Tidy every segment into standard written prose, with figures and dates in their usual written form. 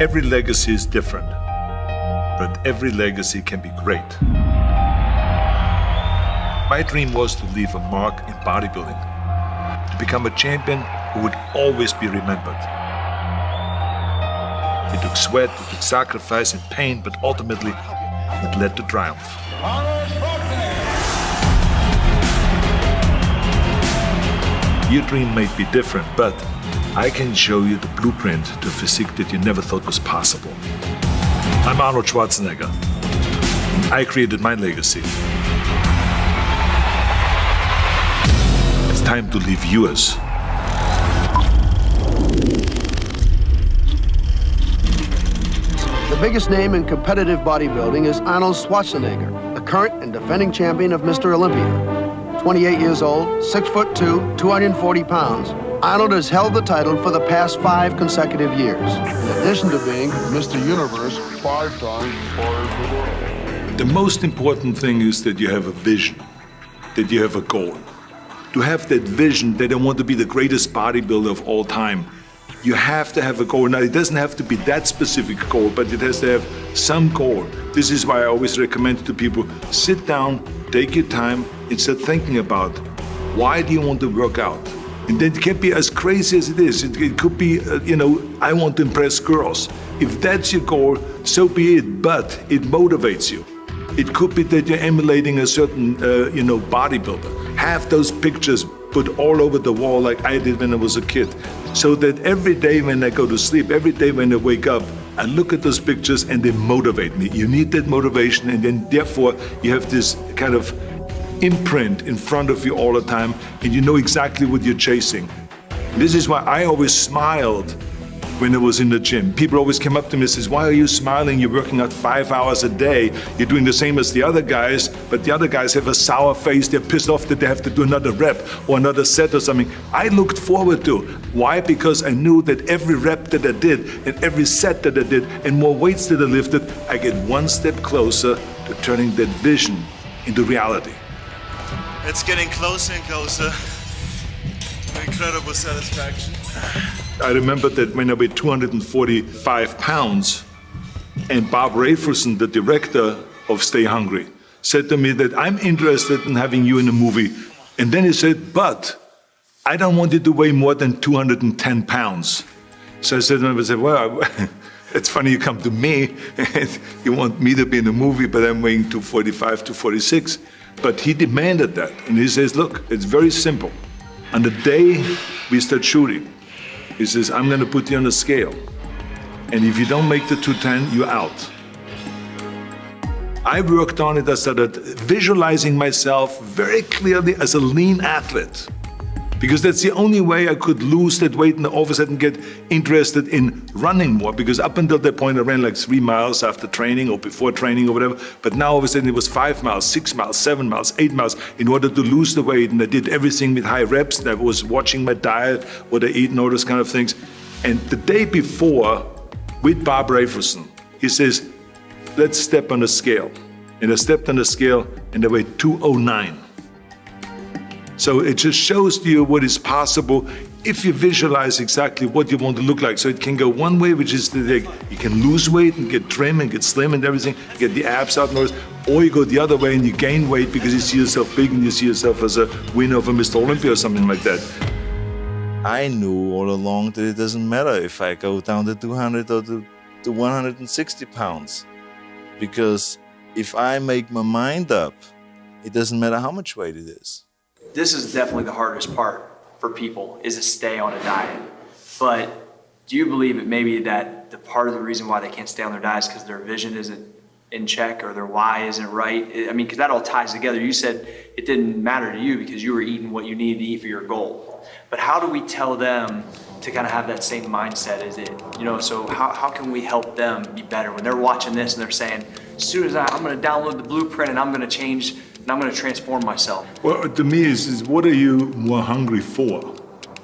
Every legacy is different, but every legacy can be great. My dream was to leave a mark in bodybuilding, to become a champion who would always be remembered. It took sweat, it took sacrifice and pain, but ultimately it led to triumph. Your dream may be different, but I can show you the blueprint to a physique that you never thought was possible. I'm Arnold Schwarzenegger, and I created my legacy. It's time to leave yours. The biggest name in competitive bodybuilding is Arnold Schwarzenegger, the current and defending champion of Mr. Olympia. 28 years old, 6'2", 240 pounds, Arnold has held the title for the past 5 consecutive years, in addition to being Mr. Universe 5 times part of the world. The most important thing is that you have a vision, that you have a goal. To have that vision that I want to be the greatest bodybuilder of all time, you have to have a goal. Now, it doesn't have to be that specific goal, but it has to have some goal. This is why I always recommend to people, sit down, take your time, and start thinking about why do you want to work out? And then it can't be as crazy as it is. It could be, I want to impress girls. If that's your goal, so be it, but it motivates you. It could be that you're emulating a certain, bodybuilder. Have those pictures put all over the wall like I did when I was a kid. So that every day when I go to sleep, every day when I wake up, I look at those pictures and they motivate me. You need that motivation, and then therefore you have this kind of imprint in front of you all the time, and you know exactly what you're chasing. This is why I always smiled when I was in the gym. People always came up to me and says, why are you smiling? You're working out 5 hours a day. You're doing the same as the other guys, but the other guys have a sour face. They're pissed off that they have to do another rep or another set or something. I looked forward to. Why? Because I knew that every rep that I did and every set that I did and more weights that I lifted, I get one step closer to turning that vision into reality. It's getting closer and closer. Incredible satisfaction. I remember that when I weighed 245 pounds, and Bob Rafelson, the director of Stay Hungry, said to me that I'm interested in having you in a movie. And then he said, but I don't want you to weigh more than 210 pounds. So I said to him, well, it's funny you come to me, and you want me to be in a movie, but I'm weighing 245, 246. But he demanded that. And he says, look, it's very simple. On the day we start shooting, he says, I'm going to put you on a scale. And if you don't make the 210, you're out. I worked on it. I started visualizing myself very clearly as a lean athlete, because that's the only way I could lose that weight and all of a sudden get interested in running more. Because up until that point, I ran like 3 miles after training or before training or whatever. But now all of a sudden it was 5 miles, 6 miles, 7 miles, 8 miles in order to lose the weight. And I did everything with high reps. And I was watching my diet, what I eat and all those kind of things. And the day before, with Bob Rafelson, he says, let's step on the scale. And I stepped on the scale and I weighed 209. So it just shows to you what is possible if you visualize exactly what you want to look like. So it can go one way, which is that you can lose weight and get trim and get slim and everything, get the abs out and all this, or you go the other way and you gain weight because you see yourself big and you see yourself as a winner of a Mr. Olympia or something like that. I knew all along that it doesn't matter if I go down to 200 or to 160 pounds. Because if I make my mind up, it doesn't matter how much weight it is. This is definitely the hardest part for people, is to stay on a diet. But do you believe it may be that the part of the reason why they can't stay on their diet is because their vision isn't in check or their why isn't right? I mean, because that all ties together. You said it didn't matter to you because you were eating what you needed to eat for your goal. But how do we tell them to kind of have that same mindset as it? So how can we help them be better when they're watching this and they're saying, as soon as I'm going to download the blueprint and I'm going to change and I'm going to transform myself? Well, to me, is what are you more hungry for?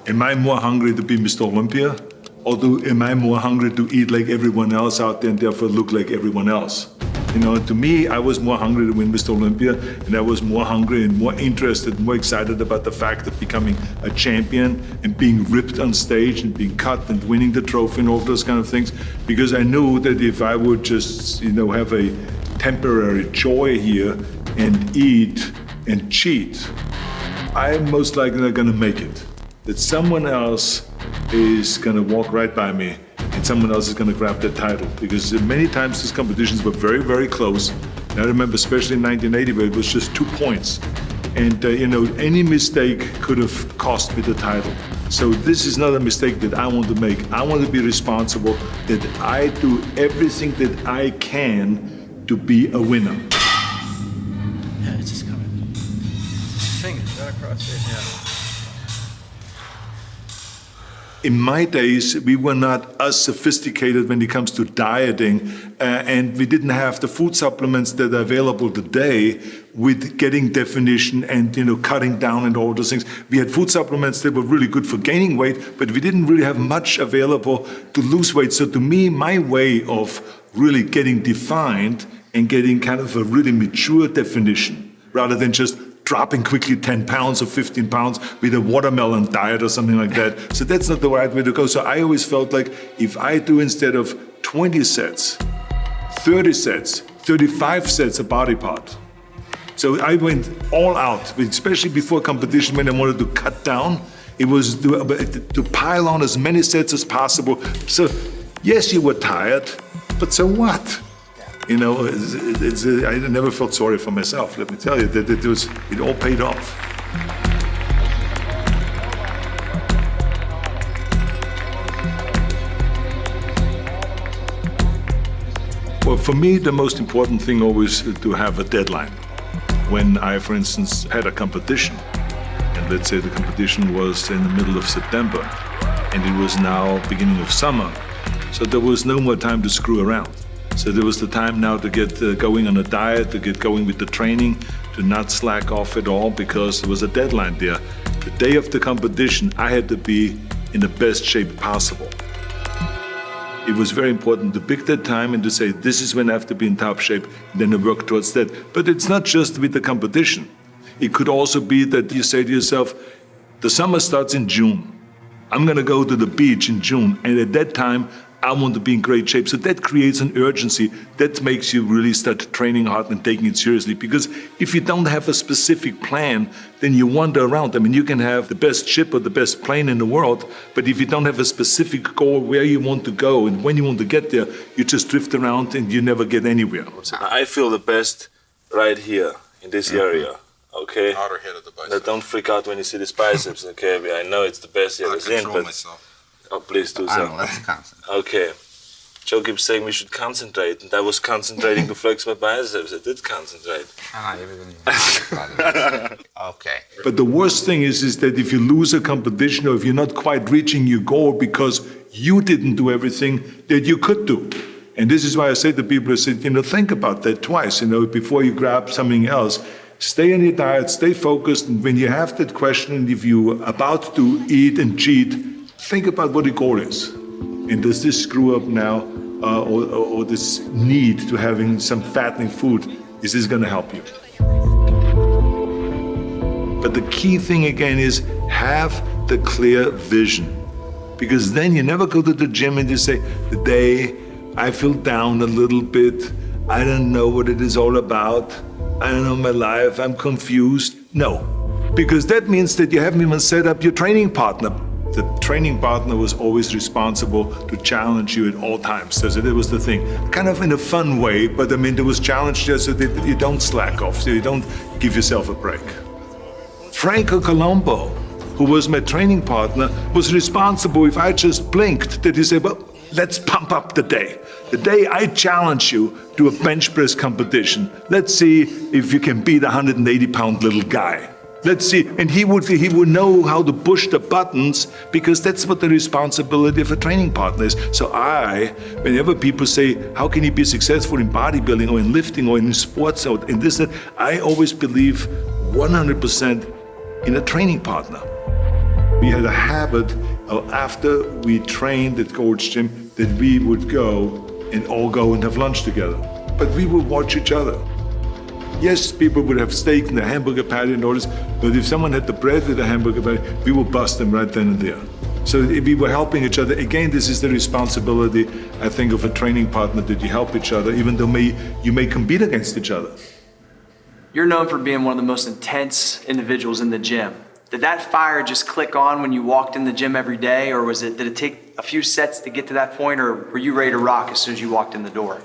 Am I more hungry to be Mr. Olympia? Or am I more hungry to eat like everyone else out there and therefore look like everyone else? You know, to me, I was more hungry to win Mr. Olympia, and I was more hungry and more interested, more excited about the fact of becoming a champion and being ripped on stage and being cut and winning the trophy and all those kind of things, because I knew that if I would just, you know, have a temporary joy here and eat and cheat, I'm most likely not gonna make it. That someone else is gonna walk right by me and someone else is gonna grab the title. Because many times these competitions were very, very close. And I remember especially in 1980 where it was just 2 points. And you know, any mistake could have cost me the title. So this is not a mistake that I want to make. I want to be responsible, that I do everything that I can to be a winner. Yeah, it's just coming. Fingers right across there. Yeah. In my days, we were not as sophisticated when it comes to dieting, and we didn't have the food supplements that are available today with getting definition and, you know, cutting down and all those things. We had food supplements that were really good for gaining weight, but we didn't really have much available to lose weight. So to me, my way of really getting defined and getting kind of a really mature definition, rather than just dropping quickly 10 pounds or 15 pounds with a watermelon diet or something like that. So that's not the right way to go. So I always felt like if I do, instead of 20 sets, 30 sets, 35 sets a body part. So I went all out, especially before competition when I wanted to cut down. It was to pile on as many sets as possible. So yes, you were tired, but so what? You know, I never felt sorry for myself. Let me tell you that it all paid off. Well, for me, the most important thing always is to have a deadline. When I, for instance, had a competition, and let's say the competition was in the middle of September, and it was now beginning of summer, so there was no more time to screw around. So there was the time now to get going on a diet, to get going with the training, to not slack off at all, because there was a deadline there. The day of the competition, I had to be in the best shape possible. It was very important to pick that time and to say, this is when I have to be in top shape, and then to work towards that. But it's not just with the competition. It could also be that you say to yourself, the summer starts in June. I'm gonna go to the beach in June, and at that time, I want to be in great shape. So that creates an urgency that makes you really start training hard and taking it seriously. Because if you don't have a specific plan, then you wander around. I mean, you can have the best ship or the best plane in the world, but if you don't have a specific goal where you want to go and when you want to get there, you just drift around and you never get anywhere. I feel the best right here in this area. Okay. Outer head of the bicep. Now don't freak out when you see this biceps. Okay, I know it's the best you ever seen, but myself. oh, please do I so. don't know, that's constant. Okay. Joe keeps saying we should concentrate, and I was concentrating to flex my biceps. I did concentrate. Okay. But the worst thing is that if you lose a competition or if you're not quite reaching your goal because you didn't do everything that you could do. And this is why I say to people, I said, you know, think about that twice, you know, before you grab something else. Stay on your diet, stay focused, and when you have that question, and if you're about to eat and cheat, think about what the goal is. And does this screw up now, or this need to having some fattening food, is this gonna help you? But the key thing again is have the clear vision. Because then you never go to the gym and you say, today I feel down a little bit, I don't know what it is all about, I don't know my life, I'm confused. No, because that means that you haven't even set up your training partner. The training partner was always responsible to challenge you at all times. So that was the thing. Kind of in a fun way, but I mean, there was challenge there so that you don't slack off, so you don't give yourself a break. Franco Colombo, who was my training partner, was responsible if I just blinked, that he said, well, let's pump up the day. The day I challenge you to a bench press competition. Let's see if you can beat a 180-pound little guy. Let's see, and he would know how to push the buttons, because that's what the responsibility of a training partner is. So whenever people say, how can you be successful in bodybuilding or in lifting or in sports or in this, that, I always believe 100% in a training partner. We had a habit of after we trained at Gold's Gym that we would go and all go and have lunch together. but we would watch each other. Yes, people would have steak and a hamburger patty and all this, but if someone had the bread with a hamburger patty, we would bust them right then and there. So we were helping each other. Again, this is the responsibility, I think, of a training partner, that you help each other, even though you may compete against each other. You're known for being one of the most intense individuals in the gym. Did that fire just click on when you walked in the gym every day, or did it take a few sets to get to that point, or were you ready to rock as soon as you walked in the door?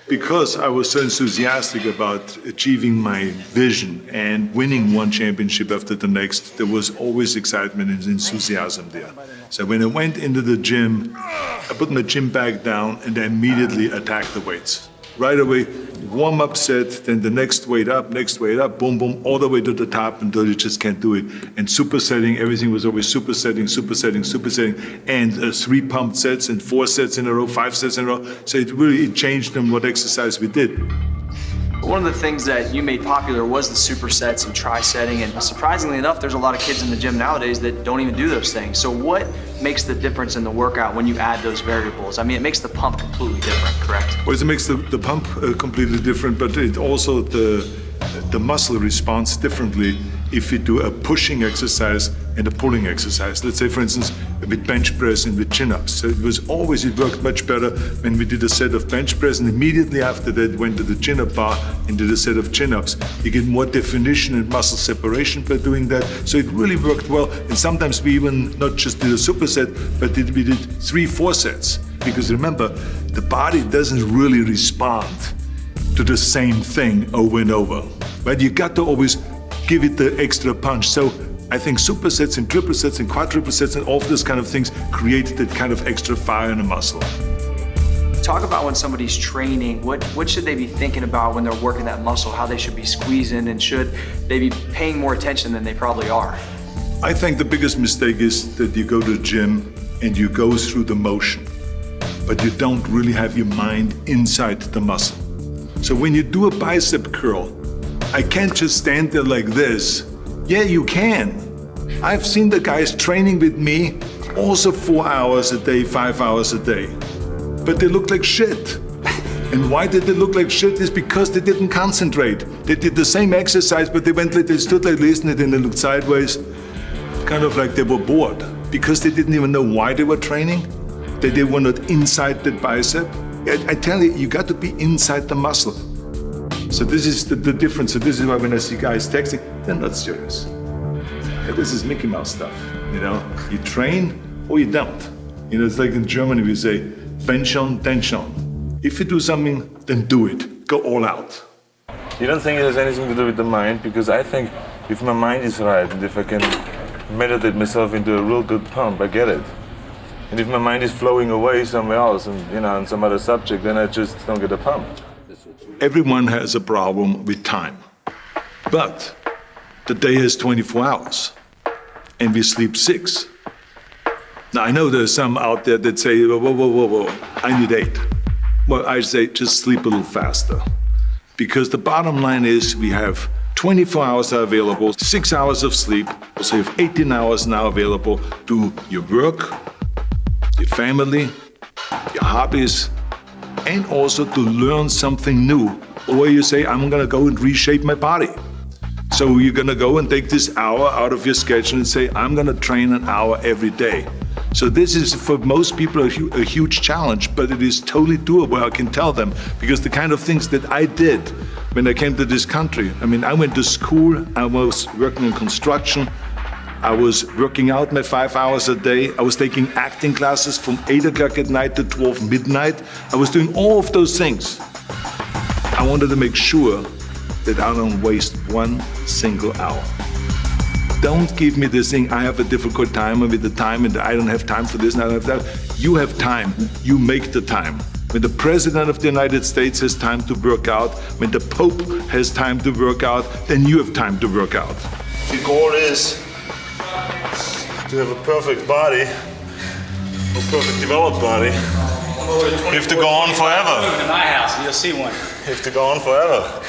Because I was so enthusiastic about achieving my vision and winning one championship after the next, there was always excitement and enthusiasm there. So when I went into the gym, I put my gym bag down and I immediately attacked the weights. Right away, warm-up set, then the next weight up, boom, boom, all the way to the top until you just can't do it. And supersetting, everything was always supersetting, and 3 pumped sets and 4 sets in a row, 5 sets in a row. So it changed on what exercise we did. One of the things that you made popular was the supersets and tri-setting, and surprisingly enough, there's a lot of kids in the gym nowadays that don't even do those things. So what makes the difference in the workout when you add those variables? I mean, it makes the pump completely different, correct? Well, it makes the pump completely different, but it also the muscle responds differently if you do a pushing exercise and a pulling exercise. Let's say, for instance, with bench press and with chin-ups. So it worked much better when we did a set of bench press, and immediately after that went to the chin-up bar and did a set of chin-ups. You get more definition and muscle separation by doing that. So it really worked well. And sometimes we even not just did a superset, but we did 3-4 sets. Because remember, the body doesn't really respond to the same thing over and over. But you got to always give it the extra punch. So I think supersets and triple sets and quadruple sets and all of those kind of things create that kind of extra fire in the muscle. Talk about when somebody's training, what should they be thinking about when they're working that muscle, how they should be squeezing, and should they be paying more attention than they probably are? I think the biggest mistake is that you go to the gym and you go through the motion, but you don't really have your mind inside the muscle. So when you do a bicep curl, I can't just stand there like this. Yeah, you can. I've seen the guys training with me also 4 hours a day, 5 hours a day. But they look like shit. And why did they look like shit? Is because they didn't concentrate. They did the same exercise, but they stood like this and then they looked sideways, kind of like they were bored, because they didn't even know why they were training, that they were not inside the bicep. I tell you, you got to be inside the muscle. So this is the difference. So this is why when I see guys texting, they're not serious. This is Mickey Mouse stuff, you know? You train or you don't. You know, it's like in Germany we say, wenn schon, denn schon. If you do something, then do it. Go all out. You don't think it has anything to do with the mind? Because I think if my mind is right and if I can meditate myself into a real good pump, I get it. And if my mind is flowing away somewhere else and, you know, on some other subject, then I just don't get a pump. Everyone has a problem with time. But the day has 24 hours and we sleep 6. Now, I know there's some out there that say, whoa, I need 8. Well, I say just sleep a little faster. Because the bottom line is we have 24 hours are available, 6 hours of sleep, so you have 18 hours now available to your work, your family, your hobbies, and also to learn something new. Or you say, I'm gonna go and reshape my body. So you're gonna go and take this hour out of your schedule and say, I'm gonna train an hour every day. So this is, for most people, a huge challenge, but it is totally doable, I can tell them, because the kind of things that I did when I came to this country, I mean, I went to school, I was working in construction, I was working out my 5 hours a day, I was taking acting classes from 8 o'clock at night to 12 midnight, I was doing all of those things. I wanted to make sure that I don't waste 1 single hour. Don't give me this thing, I have a difficult time with the time and I don't have time for this and I don't have that. You have time, you make the time. When the President of the United States has time to work out, when the Pope has time to work out, then you have time to work out. The goal is to have a perfect body, a perfect developed body. You have to go on forever. Move to my house and you'll see one. You have to go on forever.